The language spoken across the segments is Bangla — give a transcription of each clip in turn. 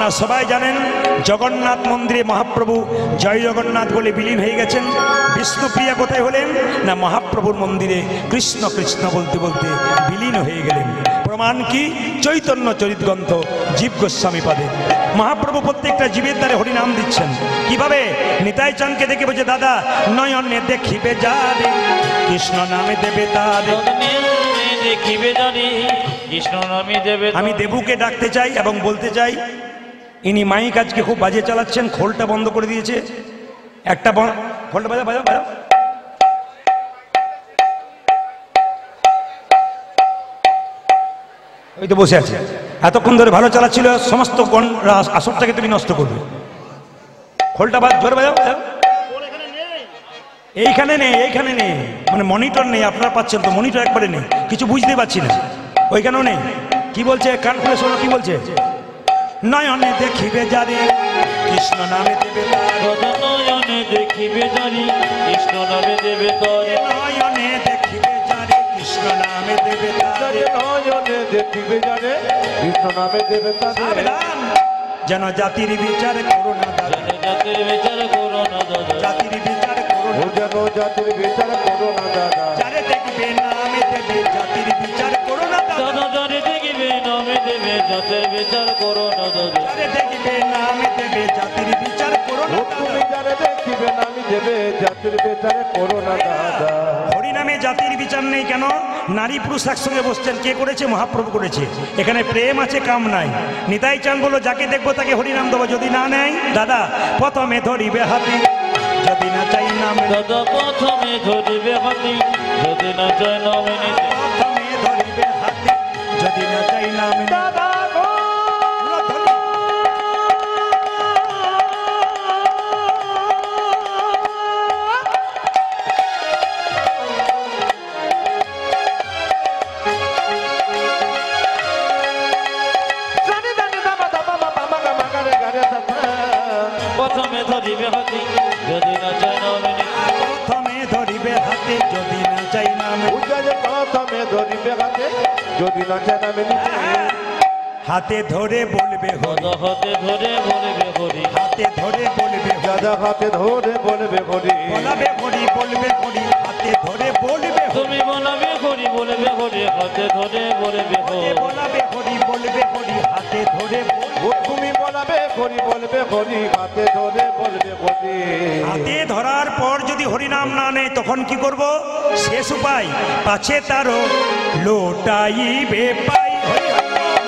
আপনারা সবাই জানেন জগন্নাথ মন্দিরে মহাপ্রভু জয় জগন্নাথ বলে বিলীন হয়ে গেছেন। বিষ্ণুপ্রিয়া কোথায় হলেন না মহাপ্রভুর মন্দিরে কৃষ্ণ কৃষ্ণ বলতে বলতে বিলীন হয়ে গেলেন। প্রমাণ কি? চৈতন্য চরিতগ্রন্থ জীব গোস্বামী পাদে মহাপ্রভু প্রত্যেকটা জীবের দ্বারে হরিনাম দিচ্ছেন। কিভাবে? নিতাই চাঁদকে দেখে বলছে, দাদা নয়নে দেখিবে যারে কৃষ্ণ নামে দেবে তারে। আমি দেবুকে ডাকতে চাই এবং বলতে চাই, ইনি মাইক আজকে খুব বাজে চালাচ্ছেন, খোলটা বন্ধ করে দিয়েছে। একটা খোলটা বাজা বাজা বাজা। ওই তো বসে আছে, এতক্ষণ ধরে ভালো চালাচ্ছিল, সমস্ত আসরটাকে তুমি নষ্ট করবে। খোলটা বাজ, জোরে বাজাও। এইখানে নেই, এইখানে নেই, মানে মনিটর নেই। আপনারা পাচ্ছেন তো, মনিটর একবারে নেই, কিছু বুঝতে পারছি না। ওইখানেও নেই। কি বলছে? কান খুলে শোনো কি বলছে। নয়নে দেখিবে যারে কৃষ্ণ নামে দেবে তারে, নয়নে দেখিবে যারে কৃষ্ণ নামে দেবে তারে, নয়নে দেখিবে যারে কৃষ্ণ নামে দেবে তারে, নয়নে দেখিবে যারে কৃষ্ণ নামে দেবে তারে। যেন জাতির বিচার করো না দাদা, জাতির বিচার করো না দাদা, জাতির বিচার করো না, যেন জাতির বিচার করো না দাদা। যারে দেখবে নামে দেবে জাতির বিচার করো না দাদা, যারে দেখবে নামে দেবে জাতির বিচার করো না দাদা, যারে দেখবে নামে দেবে জাতির বিচার করো না। তুমি যারে দেখবে নামে দেবে জাতির বিচার করো না দাদা। হরিনামে জাতির বিচার নেই কেন? নারী পুরুষ একসঙ্গে বসছেন, কে করেছে? মহাপ্রভু করেছে। এখানে প্রেম আছে, কাম নাই। নিতাই চাঁদ বলল, যাকে দেখবো তাকে হরিনাম দেবো, যদি না নেয় দাদা প্রথমে ধরিবে হাতি, যদি না চাই নাম দাদা প্রথমে ধরিবে হাতি, যদি না চাই নাম প্রথমে ধরিবে হাতি, যদি না চাই নাম দাদা। প্রথমে ধরিবে হাতে যদি না চাই নামে, প্রথমে ধরিবে হাতে যদি না চাই নামে, প্রথমে ধরিবে হাতে যদি না চাই নামে, হাতে ধরে বলবে হরি, হাতে ধরে বলবে হরি, হাতে ধরে বলবে দাদা, হাতে ধরে বলবে হরি, বলবে হরি বলবে হরি, হাতে ধরে বলবে তুমি বলবে হরি বলবে হরি, হাতে ধরে বলবে হরি, বলবে হরি বলবে হরি, হাতে ধরে তুমি বলবে হরি বলবে হরি, হাতে ধরে বলবে হরি। হাতে ধরার পর যদি হরিনাম না নেয় তখন কি করব? শেষ উপায়, পাছে তারও লোটাইবে পাই হরি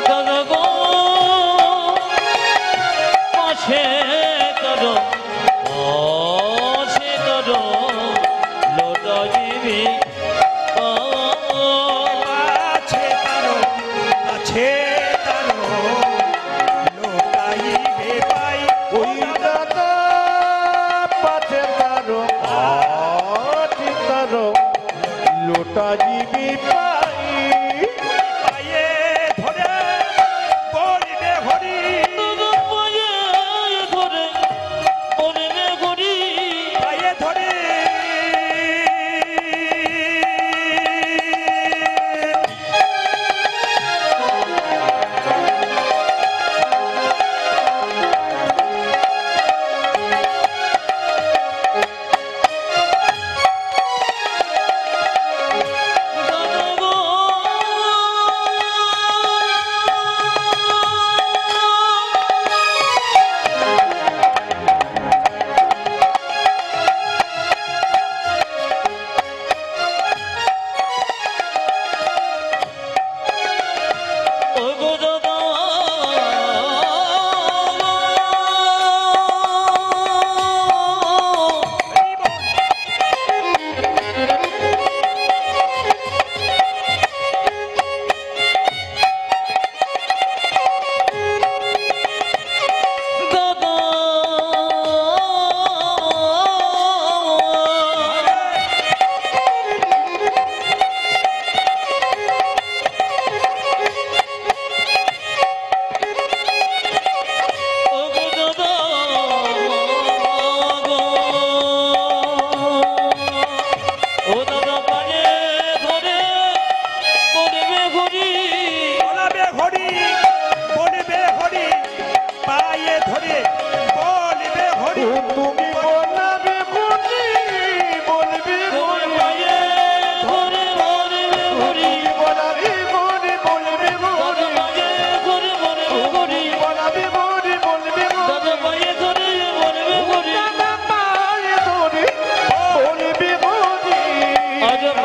দাদা গো, পাছে তারও লোটাইবে, পাছে তারও পাছে লোটাজিবি পাই, পায়ে ধরে বলবে হরি, পায়ে ধরে বলবে হরি, পায়ে ধরে গো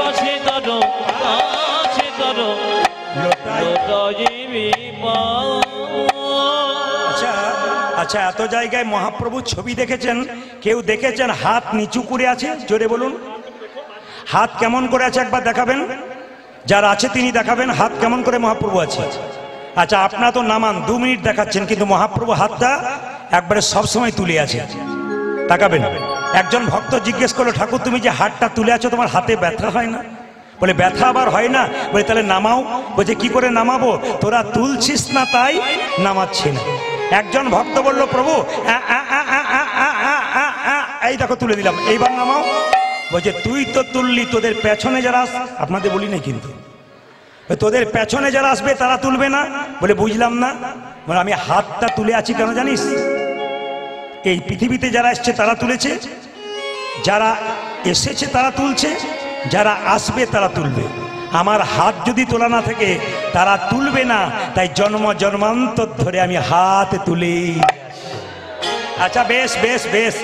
কাছে ধরো কাছে ধরো আচ্ছা আচ্ছা, এত জায়গায় মহাপ্রভুর ছবি দেখেছেন, কেউ দেখেছেন হাত নিচু করে আছে? জোরে বলুন, হাত কেমন করে আছে একবার দেখাবেন। যারা আছে তিনি দেখাবেন হাত কেমন করে মহাপ্রভু আছে। আচ্ছা, আপনারা তো নামান 2 মিনিট দেখাচ্ছেন, কিন্তু মহাপ্রভু হাতটা একবারে সবসময় তুলে আছে, তাকাবেন। একজন ভক্ত জিজ্ঞেস করলো, ঠাকুর তুমি যে হাতটা তুলে আছো তোমার হাতে ব্যথা হয় না? বলে ব্যথা আবার হয় না? বলে তাহলে নামাও। বলছে কি করে নামাবো? তোরা তুলছিস না তাই নামাচ্ছি না। একজন ভক্ত বলল, প্রভু এই দেখো তুলে দিলাম, এইবার নামাও। বলছে তুই তো তুললি, তোদের পেছনে যারা, আপনাদের বলি না কিন্তু, তোদের পেছনে যারা আসবে তারা তুলবে না। বলে বুঝলাম না। বলে আমি হাতটা তুলে আছি কেন জানিস? এই পৃথিবীতে যারা এসছে তারা তুলেছে, যারা এসেছে তারা তুলছে, যারা আসবে তারা তুলবে। আমার হাত যদি তোলা না থাকে তারা তুলবে না, তাই জন্ম জন্মান্তর ধরে আমি হাত তুলি। আচ্ছা বেশ বেশ বেশ,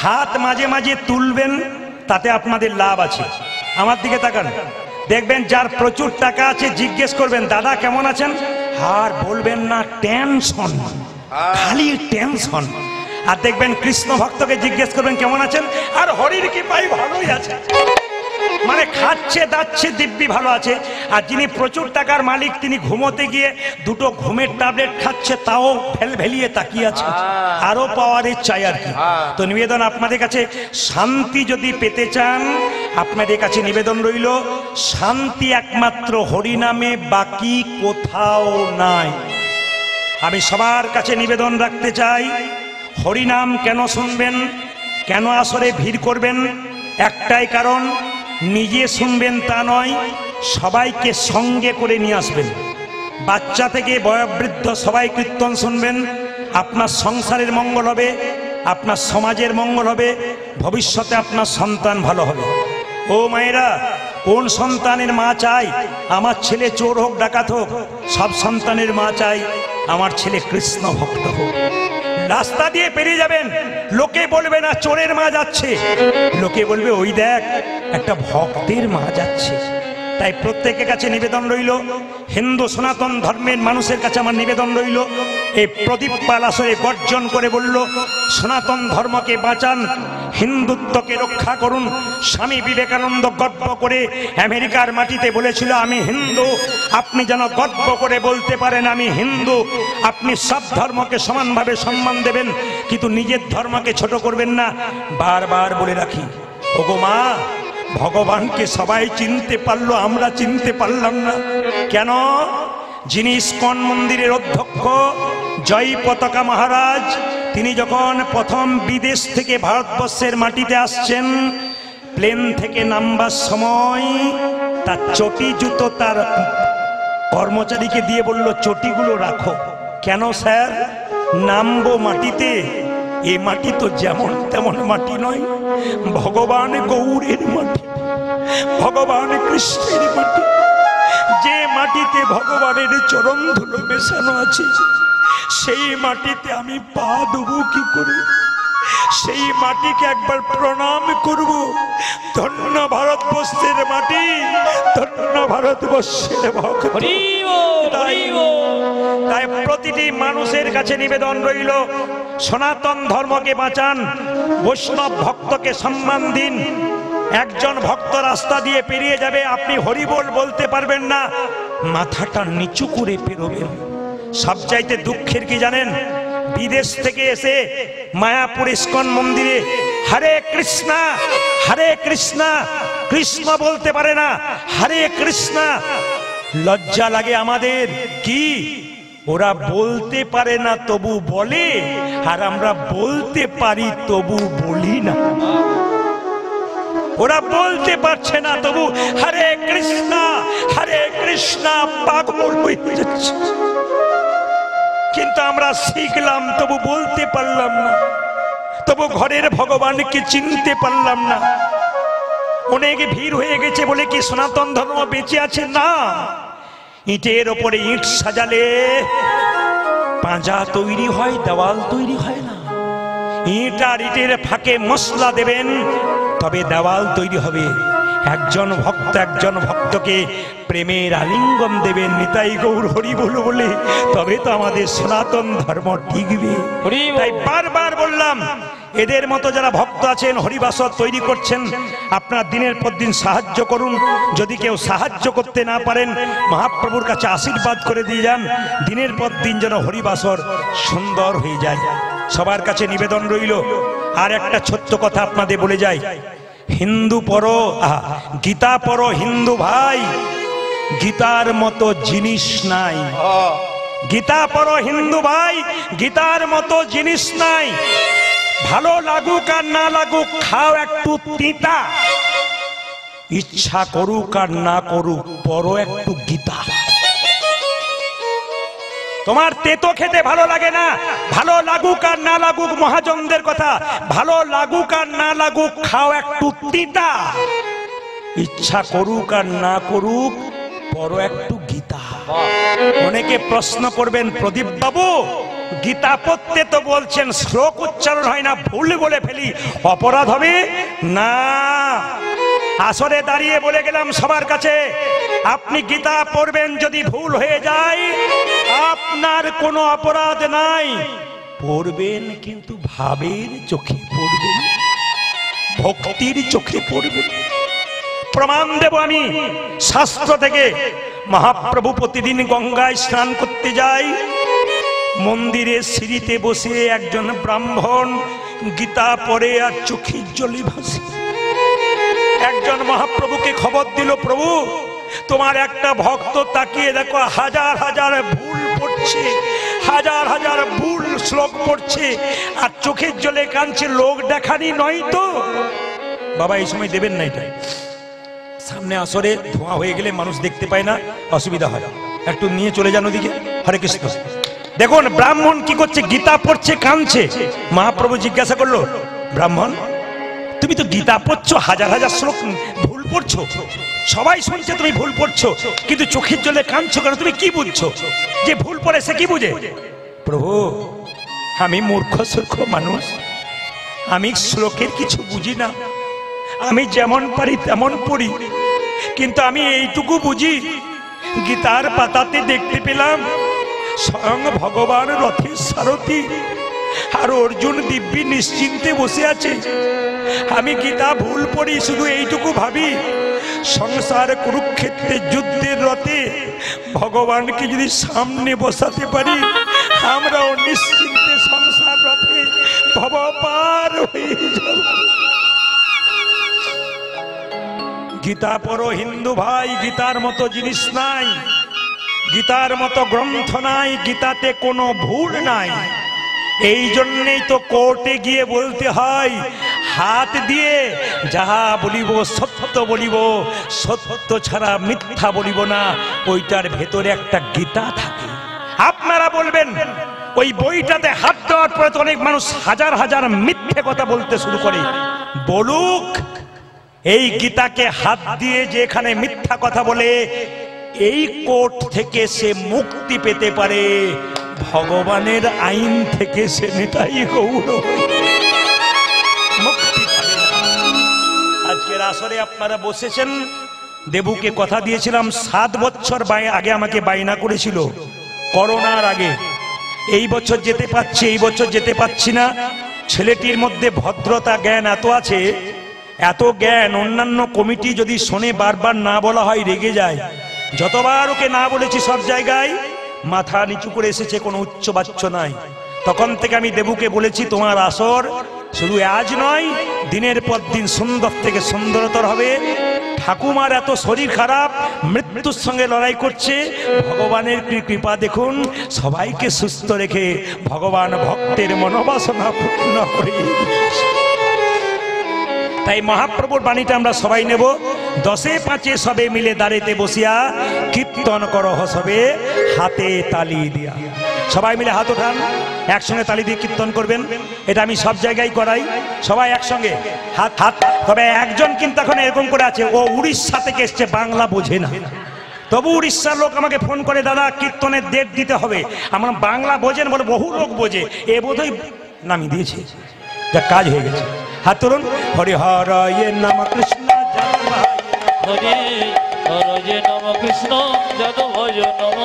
হাত মাঝে মাঝে তুলবেন, তাতে আপনাদের লাভ আছে। আমার দিকে তাকান, দেখবেন যার প্রচুর টাকা আছে জিজ্ঞেস করবেন দাদা কেমন আছেন, আর বলবেন না টেনশন, খালি টেনশন। আর দেখবেন কৃষ্ণ ভক্তকে জিজ্ঞেস করবেন কেমন আছেন, আর হরির কৃপায় ভালোই আছে, মানে খাচ্ছে দাচ্ছে দিব্যি ভালো আছে। আর যিনি প্রচুর টাকার মালিক তিনি ঘুমোতে গিয়ে 2টো ঘুমের ট্যাবলেট খাচ্ছে, তাও ভেলিয়ে তাকিয়ে আছে, আরো পাওয়ারের চাই আর কি। তো নিবেদন আপনাদের কাছে, শান্তি যদি পেতে চান আপনাদের কাছে নিবেদন রইল, শান্তি একমাত্র হরিনামে, বাকি কোথাও নাই। আমি সবার কাছে নিবেদন রাখতে চাই, হরিনাম কেন শুনবেন, কেন আসরে ভিড় করবেন? একটাই কারণ, নিজে শুনবেন তা নয়, সবাইকে সঙ্গে করে নিয়ে আসবেন। বাচ্চা থেকে বয়োবৃদ্ধ সবাই কীর্তন শুনবেন, আপনার সংসারের মঙ্গল হবে, আপনার সমাজের মঙ্গল হবে, ভবিষ্যতে আপনার সন্তান ভালো হবে। ও মায়েরা, কোন সন্তানের মা চাই আমার ছেলে চোর হোক ডাকাত হোক? সব সন্তানের মা চাই আমার ছেলে কৃষ্ণ ভক্ত হোক। রাস্তা দিয়ে পেরিয়ে যাবেন, লোকে বলবে না চোরের মা যাচ্ছে, লোকে বলবে ওই দেখ একটা ভক্তের মা যাচ্ছে। তাই প্রত্যেকের কাছে নিবেদন রইল, হিন্দু সনাতন ধর্মের মানুষের কাছে আমার নিবেদন রইল, এই প্রদীপ পাল আসরে গর্জন করে বলল, সনাতন ধর্মকে বাঁচান, হিন্দুত্বকে রক্ষা করুন। স্বামী বিবেকানন্দ গর্ব করে আমেরিকার মাটিতে বলেছিল আমি হিন্দু। আপনি যেন গর্ব করে বলতে পারেন আমি হিন্দু। আপনি সব ধর্মকে সমানভাবে সম্মান দেবেন, কিন্তু নিজের ধর্মকে ছোট করবেন না। বারবার বলে রাখি, ওগো মা, ভগবানকে সবাই চিনতে পারলো, আমরা চিনতে পারলাম না কেন? যিনি ইস্কন মন্দিরের অধ্যক্ষ জয় পতাকা মহারাজ, তিনি যখন প্রথম বিদেশ থেকে ভারতবর্ষের মাটিতে আসছেন, প্লেন থেকে নামবার সময় তার চটি জুতো তার কর্মচারীকে দিয়ে বলল চটিগুলো রাখো। কেন স্যার? নামবো মাটিতে, এ মাটি তো যেমন তেমন মাটি নয়, ভগবান গৌরের মাটি, ভগবান কৃষ্ণের মাটি। যে মাটিতে ভগবানের চরণ ধুলো মেশানো আছে, সেই মাটিতে আমি পা দেবো কি করে? সেই মাটিকে একবার প্রণাম করব। ধন্য ভারতবর্ষের মাটি, ধন্য ভারতবর্ষের ভক্ত। তাই প্রতিটি মানুষের কাছে নিবেদন রইল, সনাতন ধর্মকে বাঁচান, বৈষ্ণব ভক্তকে সম্মান দিন। একজন ভক্ত রাস্তা দিয়ে পেরিয়ে যাবে, আপনি হরিবোল বলতে পারবেন না, মাথাটা নিচু করে পেরোবেন। সবচাইতে দুঃখের কি জানেন? বিদেশ থেকে এসে মায়াপুর ইস্কন মন্দিরে হরে কৃষ্ণা হরে কৃষ্ণা, কৃষ্ণ বলতে পারে না, হরে কৃষ্ণা। লজ্জা লাগে আমাদের, কি ওরা বলতে পারে না তবু বলে, আর আমরা বলতে পারি তবু বলি না। ওরা বলতে পারছে না তবু হরে কৃষ্ণা পাগল হয়ে যাচ্ছে। কিন্তু আমরা শিখলাম তবু বলতে পারলাম না, তবু ঘরের ভগবানকে চিনতে পারলাম না। অনেক ভিড় হয়ে গেছে বলে কি সনাতন ধর্ম বেঁচে আছে? না, ইটের ওপরে ইট সাজালে পাঁজা তৈরি হয়, দেওয়াল তৈরি হয় না। ইট আর ইটের ফাঁকে মশলা দেবেন, তবে দেওয়াল তৈরি হবে। একজন ভক্তকে প্রেমের আলিঙ্গন দেবেন নিতাই গৌর হরি বল বলে, তবে তো আমাদের সনাতন ধর্ম টিকবে। তাই বারবার বললাম, এদের মতো যারা ভক্ত আছেন হরিবাসর তৈরি করছেন, আপনার দিনের পর দিন সাহায্য করুন। যদি কেউ সাহায্য করতে না পারেন, মহাপ্রভুর কাছে আশীর্বাদ করে দিয়ে যান, দিনের পর দিন যেন হরিবাসর সুন্দর হয়ে যায়। সবার কাছে নিবেদন রইল। আর একটা ছোট্ট কথা আপনাদের বলে যাই, হিন্দু পড়ো, গীতা পড়ো হিন্দু ভাই, গীতার মতো জিনিস নাই। গীতা পড়ো হিন্দু ভাই, গীতার মতো জিনিস নাই। ভালো লাগুক আর না লাগুক, খাও একটু তিতা, ইচ্ছা করুক আর না করুক, পড়ো একটু গীতা। তোমার তেতো খেতে ভালো লাগে না, ভালো লাগুক আর না লাগুক, মহাজনদের কথা, ভালো লাগুক আর না লাগুক, খাও একটু তিতা, ইচ্ছা করুক আর না করুক, পড়ো একটু গীতা। অনেকে প্রশ্ন করবেন, প্রদীপ বাবু গীতা পড়তে তো বলছেন, শ্লোক উচ্চারণ হয় না, ভুল বলে ফেলি, অপরাধ হবে না? আসরে দাঁড়িয়ে বলে গেলাম সবার কাছে, আপনি গীতা পড়বেন, যদি ভুল হয়ে যায় আপনার কোনো অপরাধ নাই। পড়বেন কিন্তু ভাবের চোখে পড়বেন, ভক্তির চোখে পড়বেন। প্রমাণ দেব আমি শাস্ত্র থেকে। মহাপ্রভু প্রতিদিন গঙ্গায় স্নান করতে যায়, মন্দিরে সিঁড়িতে বসে একজন ব্রাহ্মণ গীতা পড়ে আর চোখের জলে ভাসে। একজন মহাপ্রভুকে খবর দিল, প্রভু তোমার একটা ভক্ত তাকিয়ে দেখো, হাজার হাজার ভুল পড়ছে, হাজার হাজার ভুল শ্লোক পড়ছে আর চোখের জলে কাঁদছে, লোক দেখানি নয় তো? বাবা এই সময় দেবেন না, এটা সামনে আসরে ধোঁয়া হয়ে গেলে মানুষ দেখতে পায় না, অসুবিধা হয়, একটু নিয়ে চলে যান ওদিকে। হরে কৃষ্ণ। দেখুন ব্রাহ্মণ কি করছে, গীতা পড়ছে, কাঁদছে। মহাপ্রভু জিজ্ঞাসা করলো, ব্রাহ্মণ তুমি তো গীতা পড়ছো, হাজার হাজার শ্লোক ভুল পড়ছো, সবাই শুনছে তুমি ভুল পড়ছো, কিন্তু চোখের জলে কাঁদছো কেন? তুমি কি বুঝছো? যে ভুল পড়ে সে কি বুঝে? প্রভু আমি মূর্খ সূর্খ মানুষ, আমি শ্লোকের কিছু বুঝি না, আমি যেমন পারি তেমন পড়ি, কিন্তু আমি এইটুকু বুঝি, গীতার পাতাতে দেখতে পেলাম স্বয়ং ভগবান রথের সারথি আর অর্জুন দিব্যি নিশ্চিন্তে বসে আছে। আমি গীতা ভুল পড়ি, শুধু এইটুকু ভাবি, সংসার কুরুক্ষেত্রের যুদ্ধের রথে ভগবানকে যদি সামনে বসাতে পারি, আমরাও নিশ্চিন্তে সংসার রথে ভব পার হয়ে যাব। গীতা পড়ো হিন্দু ভাই, গীতার মতো জিনিস নাই, গীতার মতো গ্রন্থ নাই, গীতাতে কোনো ভুল নাই। এই জন্যই তো কোর্টে গিয়ে বলতে হয়, হাত দিয়ে যাহা বলিব সত্য বলিব, সত্য ছাড়া মিথ্যা বলিব না। ওইটার ভেতরে একটা গীতা থাকে। আপনারা বলবেন ওই বইটাতে হাত দেওয়ার পরে তো অনেক মানুষ হাজার হাজার মিথ্যে কথা বলতে শুরু করে। বলুক, এই গীতাকে হাত দিয়ে যেখানে মিথ্যা কথা বলে, এই কোর্ট থেকে সে মুক্তি পেতে পারে, ভগবানের আইন থেকে সে নিতাই গৌর মুক্তি পাবে। আজকের আসরে আপনারা বসেছেন, দেবুকে কথা দিয়েছিলাম, 7 বছর আগে আমাকে বায়না করেছিল করোনার আগে, এই বছর যেতে পারছি, এই বছর যেতে পারছি না। ছেলেটির মধ্যে ভদ্রতা জ্ঞান এত আছে, এত জ্ঞান, অন্যান্য কমিটি যদি শোনে বারবার না বলা হয় রেগে যায়। যতবার ওকে না বলেছি সব জায়গায় মাথা নিচু করে এসেছে, কোনো উচ্চ বাচ্চ নাই। তখন থেকে আমি দেবুকে বলেছি, তোমার আসর শুধু আজ নয়, দিনের পর দিন সুন্দর থেকে সুন্দরতর হবে। ঠাকুমার এত শরীর খারাপ, মৃত্যুর সঙ্গে লড়াই করছে, ভগবানের কৃপা দেখুন, সবাইকে সুস্থ রেখে ভগবান ভক্তের মনোবাসনা পূর্ণ করে। তাই মহাপ্রভুর বাণীটা আমরা সবাই নেব। 10এ 5 সবে মিলে দাঁড়িতে বসিয়া, কীর্তন করো সবে হাতে তালি দিয়া। সবাই মিলে হাত ওঠান, একসঙ্গে তালি দিয়ে কীর্তন করবেন। এটা আমি সব জায়গায় করাই, সবাই একসঙ্গে হাত হাত। তবে একজন কিন্তু এখন এরকম করে আছে, ও উড়িষ্যা থেকে এসছে, বাংলা বোঝে না। তবু উড়িষ্যার লোক আমাকে ফোন করে, দাদা কীর্তনের ডেট দিতে হবে। আমরা বাংলা বোঝেন বলে, বহু লোক বোঝে, এ বোধহয় নামিয়ে দিয়েছে, যা কাজ হয়ে গেছে। হাত তুলুন। হরি হর নাম কৃষ্ণ হরে হরে নম কৃষ্ণ যাদবায় নম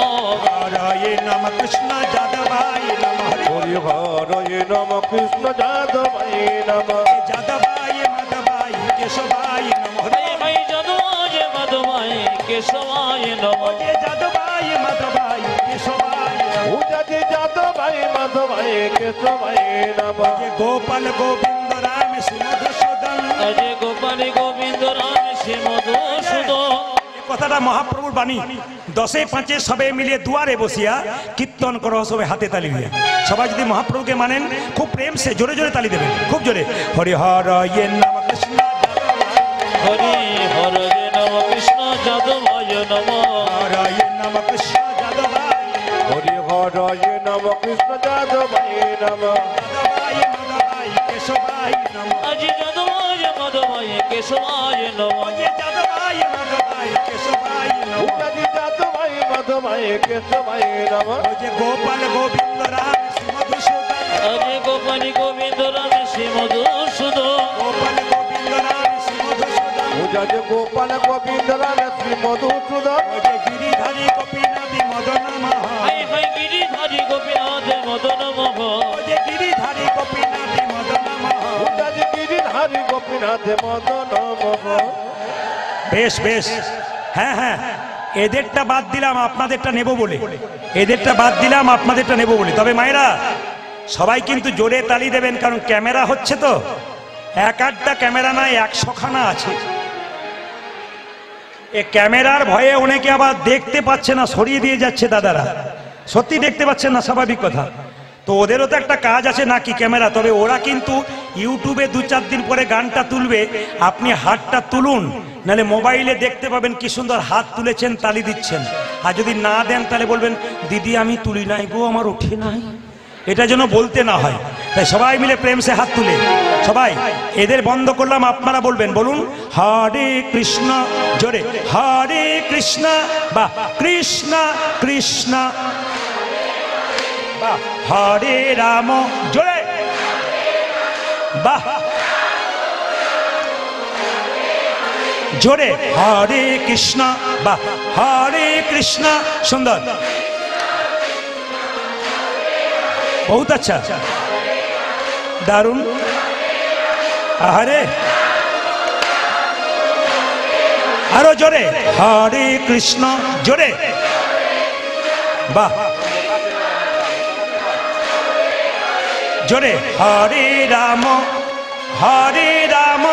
হরে নম কৃষ্ণ যাদবায় নম হরি হরে নম কৃষ্ণ যাদবায় নম যাদবায় মাধবায় কেশবায় নম হরে ভাই যাদবায় মাধবায় কেশবায় নম যাদবায় মাধবায় কেশবায় নম উজাজি যাদবায় মাধবায় কেশবায় নম গোপাল গোবিন্দ রাম শ্রী মধুসূদন। অজয় গোপাল গোবিন্দ রাম শ্রী মধুসূদন। কথাটা মহাপ্রভুর বাণী। 10-5 সবে মিলিয়ে দুয়ারে বসিয়া কীর্তন করো সবে হাতে তালি দিয়ে। সবাই যদি মহাপ্রভুকে মানেন খুব প্রেম সে জোরে জোরে তালি দেবেন, খুব জোরে। হরি হরে নম কৃষ্ণ হরে হরে নম কৃষ্ণ যাদবায় নম হরে নম কৃষ্ণ যাদবায় হরি হরে নম কৃষ্ণ যাদবায় নম যাদবায় মাধবায় কেশবায় নম অজয় যাদবায় মাধবায় কেশবায় নম যাদবায় মাধবায় কেশবায় নম উজাজি যাদবায় মাধবায় কেশবায় নম গোপাল গোবিন্দ রাম শ্রী মধুসূদন। অজয় গোপাল গোবিন্দ রাম শ্রী মধুসূদন। গোপাল গোবিন্দ রাম শ্রী মধুসূদন। উজাজি গোপাল গোবিন্দ রাম শ্রী মধুসূদন গিরিধারী গোপীনাথী মদন মহ হাই হাই গিরিধারী গোপীনাথ মদন মোহ গিরিধারী গোপীনাথী মদন মহ। উজাজি গিরিধারী গোপীনাথ মদন মোহ বেশ বেশ, হ্যাঁ হ্যাঁ, এদেরটা বাদ দিলাম আপনাদেরটা নেব বলে, এদেরটা বাদ দিলাম আপনাদেরটা নেব বলে। তবে মায়েরা সবাই কিন্তু জোরে তালি দেবেন, কারণ ক্যামেরা হচ্ছে তো। এক আধটা ক্যামেরা নয়, 100খানা আছে। এ ক্যামেরার ভয়ে অনেকে আবার দেখতে পাচ্ছে না, সরিয়ে দিয়ে যাচ্ছে দাদারা। সত্যি দেখতে পাচ্ছেন না, স্বাভাবিক কথা। তো ওদেরও তো একটা কাজ আছে নাকি ক্যামেরা। তবে ওরা কিন্তু ইউটিউবে 2-4 দিন পরে গানটা তুলবে, আপনি হাতটা তুলুন, নাহলে মোবাইলে দেখতে পাবেন কি সুন্দর হাত তুলেছেন, তালি দিচ্ছেন। আর যদি না দেন তাহলে বলবেন দিদি আমি তুলি নাই গো, আমার ওঠে নাই। এটা যেন বলতে না হয়, তাই সবাই মিলে প্রেম সে হাত তুলে সবাই। এদের বন্ধ করলাম, আপনারা বলবেন, বলুন হরে কৃষ্ণ জোরে, হরে কৃষ্ণ বা কৃষ্ণ কৃষ্ণ বা হরে রাম জোরে বাহ জোরে, হরে কৃষ্ণ বা হরে কৃষ্ণ। সুন্দর, বহুত আচ্ছা, দারুণ। আরে আরো জোরে, হরে কৃষ্ণ জোরে বাহ জোরে, হরে রাম হরে রাম।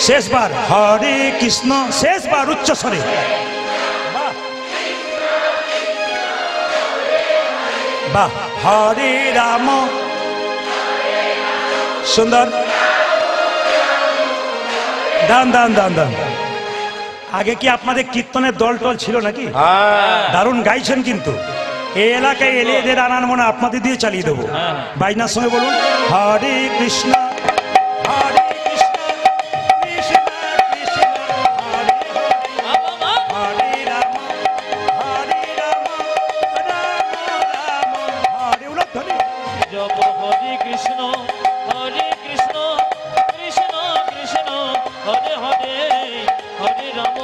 শেষবার হরে কৃষ্ণ, শেষবার উচ্চ স্বরে। বাহ, হরে রাম। সুন্দর, দান দান দান দান। আগে কি আপনাদের কীর্তনের দল টল ছিল নাকি? দারুণ গাইছেন কিন্তু। এই এলাকায় এলে এদের আনার মনে আপনাদের দিয়ে চালিয়ে দেবো। বাইনার সঙ্গে বলুন হরে কৃষ্ণ হরে কৃষ্ণ কৃষ্ণ কৃষ্ণ হরে হরে রাম হরে রাম রাম রাম হরে। উলধ্বনি জপ হরে কৃষ্ণ কৃষ্ণ কৃষ্ণ হরে হরে হরে রাম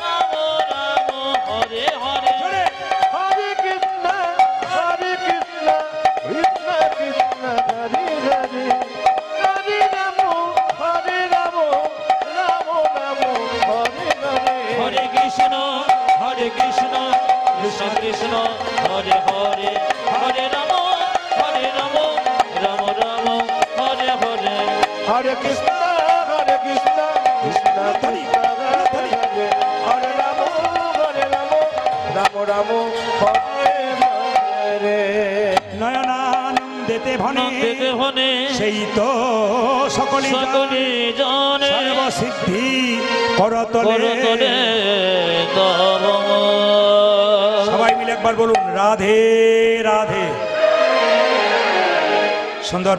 রাম রাম হরে হরে। জোরে, হরে কৃষ্ণ কৃষ্ণ কৃষ্ণ হরে হরে হরে রাম রাম রাম হরে হরে হরে কৃষ্ণ কৃষ্ণ কৃষ্ণ হরে হরে হরে রাম রাম রাম হরে হরে। হরে কৃষ্ণ কৃষ্ণ কৃষ্ণ হরে হরে হরে রাম রাম রাম হরে হরে। নয়নানন্দেতে ভনে নন্দেতে হনে সেই তো সকলি সকলে জানে সর্বসিদ্ধি করতলে। করতলে তব। সবাই মিলে একবার বলুন রাধে রাধে। সুন্দর